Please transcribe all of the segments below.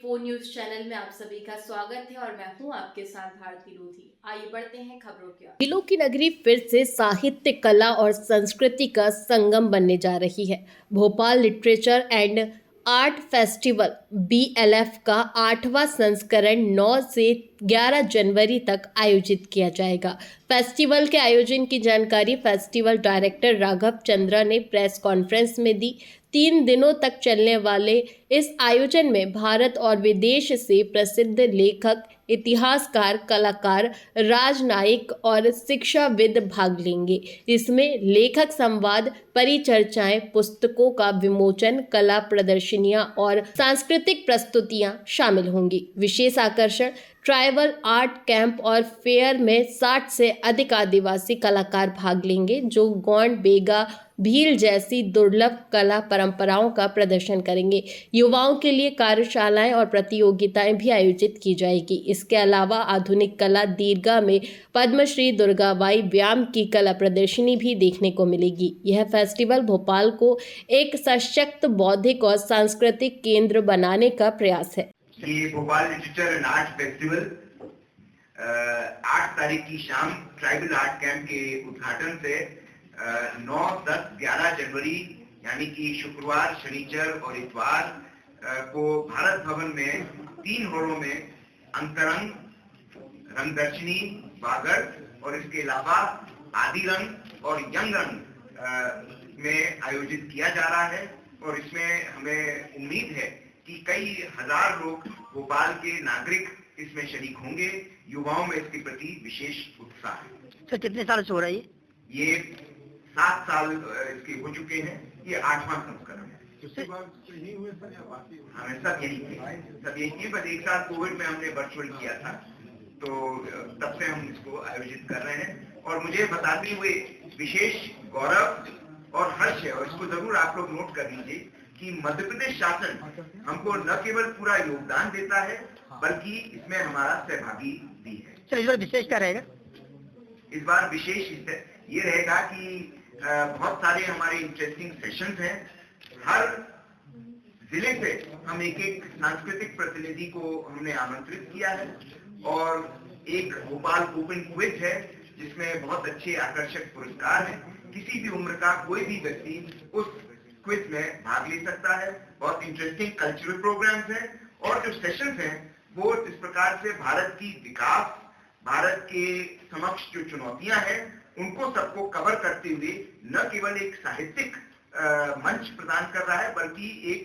A4 news channel में आप सभी का स्वागत है और मैं हूं आपके साथ भारती लोधी। आइए बढ़ते हैं खबरों की ओर। दिलों की नगरी फिर से साहित्य, कला और संस्कृति का संगम बनने जा रही है। Bhopal literature and art festival BLF का 8वां संस्करण 9 से 11 जनवरी तक आयोजित किया जाएगा। फेस्टिवल के आयोजन की जानकारी फेस्टिवल डायरेक्टर राघव चंद्रा ने प्रेस कॉन्फ्रेंस में दी। 3 दिनों तक चलने वाले इस आयोजन में भारत और विदेश से प्रसिद्ध लेखक, इतिहासकार, कलाकार, राजनयिक और शिक्षाविद भाग लेंगे। इसमें लेखक संवाद, परिचर्चाएं, पुस्तकों का विमोचन, कला प्रदर्शनियां और सांस्कृतिक प्रस्तुतियां शामिल होंगी। विशेष आकर्षण ट्राइबल आर्ट कैंप और फेयर में 60 से अधिक आदिवासी कलाकार भाग लेंगे, जो गोंड, बेगा, भील जैसी दुर्लभ कला परंपराओं का प्रदर्शन करेंगे। युवाओं के लिए कार्यशालाएं और प्रतियोगिताएं भी आयोजित की जाएगी। इसके अलावा आधुनिक कला दीर्घा में पद्मश्री दुर्गाबाई व्याम की कला प्रदर्शनी भी देखने को मिलेगी। यह फेस्टिवल भोपाल को एक सशक्त बौद्धिक और सांस्कृतिक केंद्र बनाने का प्रयास है। ये Bhopal literature and art festival 8 तारीख की शाम ट्राइबल आर्ट कैंप के उद्घाटन से 9, 10, 11 जनवरी यानी कि शुक्रवार, शनिचर और इतवार को भारत भवन में 3 हॉलों में अंतरंग, रंगदर्शनी, वागड़ और इसके अलावा आदि रंग और यंग रंग में आयोजित किया जा रहा है। और इसमें हमें उम्मीद है कि कई हजार लोग भोपाल के नागरिक इसमें शरीक होंगे। युवाओं में इसके प्रति विशेष उत्साह है। तो कितने साल से हो रहा है ये 7 साल इसके हो चुके हैं। ये 8वां संस्करण है। हमें सब यही किए, बस एक साल कोविड में हमने वर्चुअल किया था, तो तब से हम इसको आयोजित कर रहे हैं। और मुझे बताते हुए विशेष गौरव और हर्ष है, और इसको जरूर आप लोग नोट कर लीजिए कि मध्य प्रदेश शासन हमको न केवल पूरा योगदान देता है, बल्कि इसमें हमारा सहभागी भी है। सर, इस बार विशेष क्या रहेगा? इस बार विशेष ये रहेगा कि बहुत सारे हमारे इंटरेस्टिंग सेशंस हैं। हर जिले से हम एक सांस्कृतिक प्रतिनिधि को हमने आमंत्रित किया है, और एक भोपाल ओपन क्विज है जिसमें बहुत अच्छे आकर्षक पुरस्कार हैं। किसी भी उम्र का कोई भी व्यक्ति उस क्विज में भाग ले सकता है। बहुत इंटरेस्टिंग कल्चरल प्रोग्राम्स हैं, और जो सेशंस हैं वो इस प्रकार से भारत की विकास, भारत के समक्ष जो चुनौतियां हैं उनको सबको कवर करते हुए न केवल एक साहित्यिक मंच प्रदान कर रहा है, बल्कि एक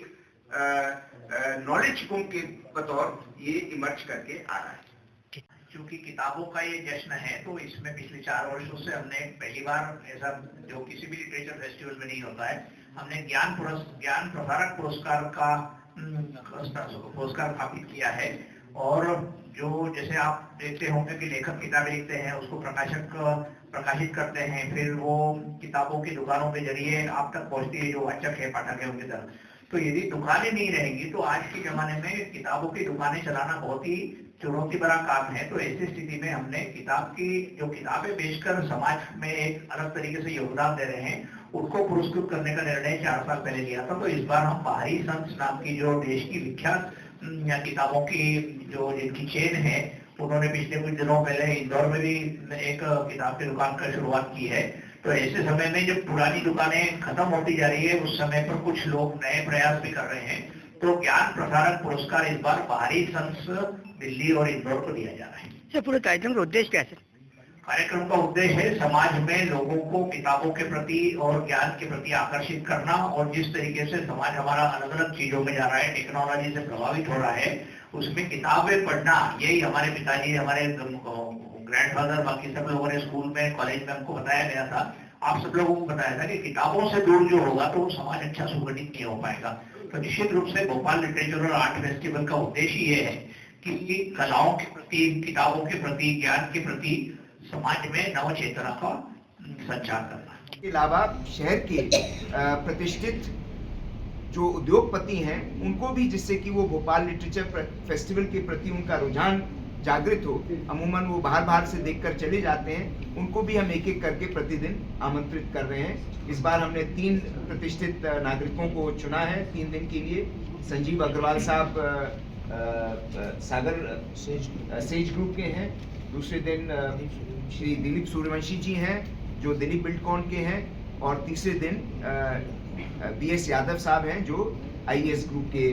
नॉलेज कुंभ के बतौर ये इमर्ज करके आ रहा है। क्योंकि किताबों का ये जश्न है, तो इसमें पिछले 4 वर्षों से हमने पहली बार ऐसा, जो किसी भी लिटरेचर फेस्टिवल में नहीं होता है, हमने ज्ञान प्रसारक पुरस्कार का पुरस्कार स्थापित किया है। और जो जैसे आप देखते होंगे कि लेखक किताबें लिखते हैं, उसको प्रकाशित करते हैं, फिर वो किताबों की दुकानों के जरिए आप तक पहुंचती है, जो वाचक है, पाठक है, उनकी तरफ। तो यदि दुकानें नहीं रहेंगी तो आज के जमाने में किताबों की दुकानें चलाना बहुत ही चुनौती भरा काम है। तो ऐसी स्थिति में हमने जो किताबें बेचकर समाज में एक अलग तरीके से योगदान दे रहे हैं, उनको पुरस्कृत करने का निर्णय 4 साल पहले लिया था। तो इस बार हम बाहरी संत नाम की जो देश की विख्यात किताबों की जो जिनकी चेन है, उन्होंने पिछले कुछ दिनों पहले इंदौर में भी एक किताब की दुकान का शुरुआत की है। तो ऐसे समय में जब पुरानी दुकानें खत्म होती जा रही है, उस समय पर कुछ लोग नए प्रयास भी कर रहे हैं। तो ज्ञान प्रसारक पुरस्कार इस बार बाहरी संत दिल्ली और इंदौर को दिया जा रहा है। सर, पूरे कार्यक्रम का उद्देश्य क्या है? कार्यक्रम का उद्देश्य है समाज में लोगों को किताबों के प्रति और ज्ञान के प्रति आकर्षित करना। और जिस तरीके से समाज हमारा अलग अलग चीजों में जा रहा है, टेक्नोलॉजी से प्रभावित हो रहा है, उसमें किताबें पढ़ना, यही हमारे पिताजी, हमारे ग्रैंडफादर, बाकी सब लोगों ने स्कूल में, कॉलेज में हमको बताया गया था, आप सब लोगों को बताया था कि किताबों से दूर जो होगा तो वो समाज अच्छा सुगठित नहीं हो पाएगा। तो निश्चित रूप से भोपाल लिटरेचर और आर्ट फेस्टिवल का उद्देश्य ये है कि कलाओं के प्रति, किताबों के प्रति, ज्ञान के प्रति समाज में नव चेतना का संचार करना। इसके अलावा शहर के प्रतिष्ठित जो उद्योगपति हैं उनको भी, जिससे कि वो भोपाल लिटरेचर फेस्टिवल के प्रति उनका रुझान जागृत हो। अमूमन वो बाहर से देखकर चले जाते हैं, उनको भी हम एक एक करके प्रतिदिन आमंत्रित कर रहे हैं। इस बार हमने 3 प्रतिष्ठित नागरिकों को चुना है 3 दिन के लिए। संजीव अग्रवाल साहब सागर सेज ग्रुप के हैं, दूसरे दिन श्री दिलीप सूर्यवंशी जी हैं जो दिलीप बिल्डकॉन के हैं, और तीसरे दिन BS यादव साहब हैं जो IAS ग्रुप के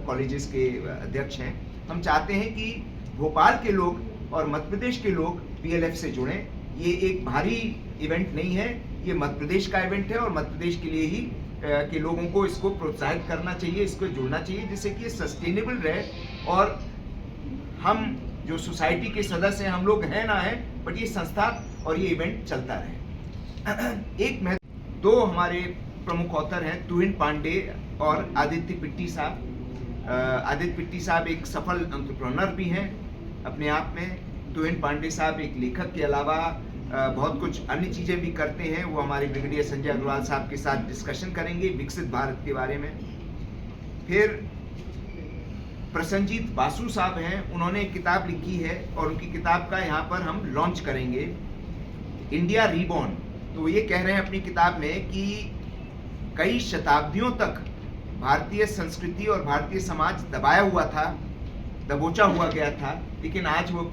कॉलेजेस के अध्यक्ष हैं। हम चाहते हैं कि भोपाल के लोग और मध्य प्रदेश के लोग PLF से जुड़ें। ये एक भारी इवेंट नहीं है, ये मध्य प्रदेश का इवेंट है और मध्य प्रदेश के लिए ही के लोगों को इसको प्रोत्साहित करना चाहिए, इसको जुड़ना चाहिए, जिससे कि ये सस्टेनेबल रहे और हम जो सोसाइटी के सदस्य हैं, हम लोग हैं ना हैं, बट ये संस्था और ये इवेंट चलता रहे। दो हमारे प्रमुख ऑथर हैं, तुहिन पांडे और आदित्य पिट्टी साहब। आदित्य पिट्टी साहब एक सफल एंटरप्रेन्योर भी हैं अपने आप में। तुहिन पांडे साहब एक लेखक के अलावा बहुत कुछ अन्य चीज़ें भी करते हैं। वो हमारे ब्रिगेडियर संजय अग्रवाल साहब के साथ डिस्कशन करेंगे विकसित भारत के बारे में। फिर प्रसन्नजीत बासु साहब हैं, उन्होंने एक किताब लिखी है और उनकी किताब का यहाँ पर हम लॉन्च करेंगे, इंडिया रीबॉर्न। तो ये कह रहे हैं अपनी किताब में कि कई शताब्दियों तक भारतीय संस्कृति और भारतीय समाज दबाया हुआ था, दबोचा हुआ गया था, लेकिन आज वो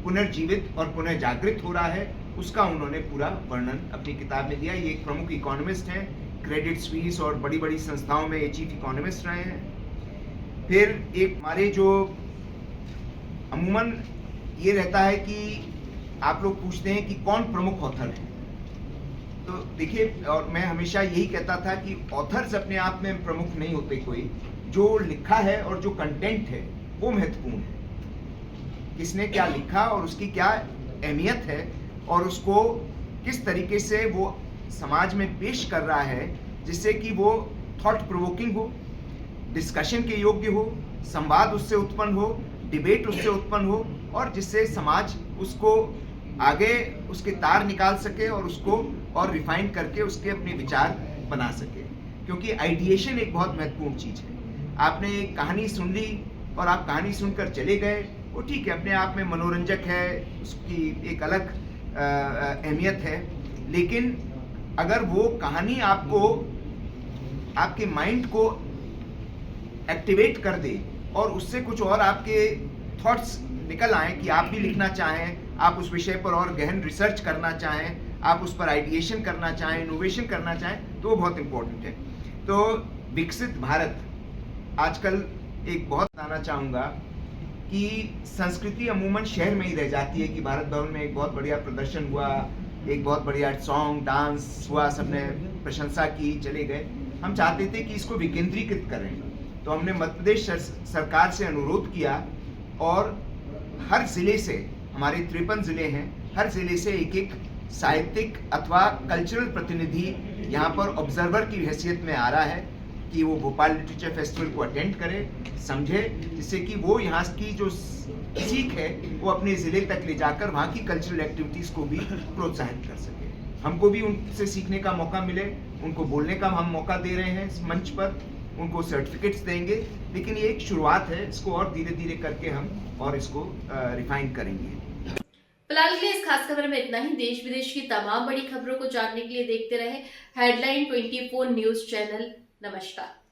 पुनर्जीवित और पुनः जागृत हो रहा है। उसका उन्होंने पूरा वर्णन अपनी किताब में दिया। ये एक प्रमुख इकोनॉमिस्ट हैं, क्रेडिट स्विस और बड़ी बड़ी संस्थाओं में चीफ इकोनॉमिस्ट रहे हैं। फिर एक हमारे जो अमूमन ये रहता है कि आप लोग पूछते हैं कि कौन प्रमुख ऑथर है, तो देखिए, और मैं हमेशा यही कहता था कि ऑथर्स अपने आप में प्रमुख नहीं होते कोई, जो लिखा है और जो कंटेंट है वो महत्वपूर्ण है। किसने क्या लिखा और उसकी क्या अहमियत है और उसको किस तरीके से वो समाज में पेश कर रहा है, जिससे कि वो थॉट प्रोवोकिंग हो, डिस्कशन के योग्य हो, संवाद उससे उत्पन्न हो, डिबेट उससे उत्पन्न हो, और जिससे समाज उसको आगे उसके तार निकाल सके और उसको और रिफाइन करके उसके अपने विचार बना सके। क्योंकि आइडिएशन एक बहुत महत्वपूर्ण चीज़ है। आपने एक कहानी सुन ली और आप कहानी सुनकर चले गए, वो ठीक है, अपने आप में मनोरंजक है, उसकी एक अलग अहमियत है, लेकिन अगर वो कहानी आपको आपके माइंड को एक्टिवेट कर दे और उससे कुछ और आपके थॉट्स निकल आए कि आप भी लिखना चाहें, आप उस विषय पर और गहन रिसर्च करना चाहें, आप उस पर आइडिएशन करना चाहें, इनोवेशन करना चाहें, तो वो बहुत इम्पोर्टेंट है। तो विकसित भारत, आजकल एक बहुत बताना चाहूँगा कि संस्कृति अमूमन शहर में ही रह जाती है कि भारत भवन में एक बहुत बढ़िया प्रदर्शन हुआ, एक बहुत बढ़िया सॉन्ग डांस हुआ, सबने प्रशंसा की, चले गए। हम चाहते थे कि इसको विकेंद्रीकृत करें, तो हमने मध्य प्रदेश सरकार से अनुरोध किया और हर जिले से, हमारे 53 जिले हैं, हर जिले से एक एक साहित्यिक अथवा कल्चरल प्रतिनिधि यहाँ पर ऑब्जर्वर की हैसियत में आ रहा है कि वो भोपाल लिटरेचर फेस्टिवल को अटेंड करे, समझे, जिससे कि वो यहाँ की जो सीख है वो अपने ज़िले तक ले जाकर वहाँ की कल्चरल एक्टिविटीज़ को भी प्रोत्साहित कर सके। हमको भी उनसे सीखने का मौका मिले, उनको बोलने का हम मौका दे रहे हैं इस मंच पर, उनको सर्टिफिकेट्स देंगे, लेकिन ये एक शुरुआत है, इसको और धीरे धीरे करके हम और इसको रिफाइन करेंगे। फिलहाल के लिए इस खास खबर में इतना ही। देश विदेश की तमाम बड़ी खबरों को जानने के लिए देखते रहे हेडलाइन 24 न्यूज चैनल। नमस्कार।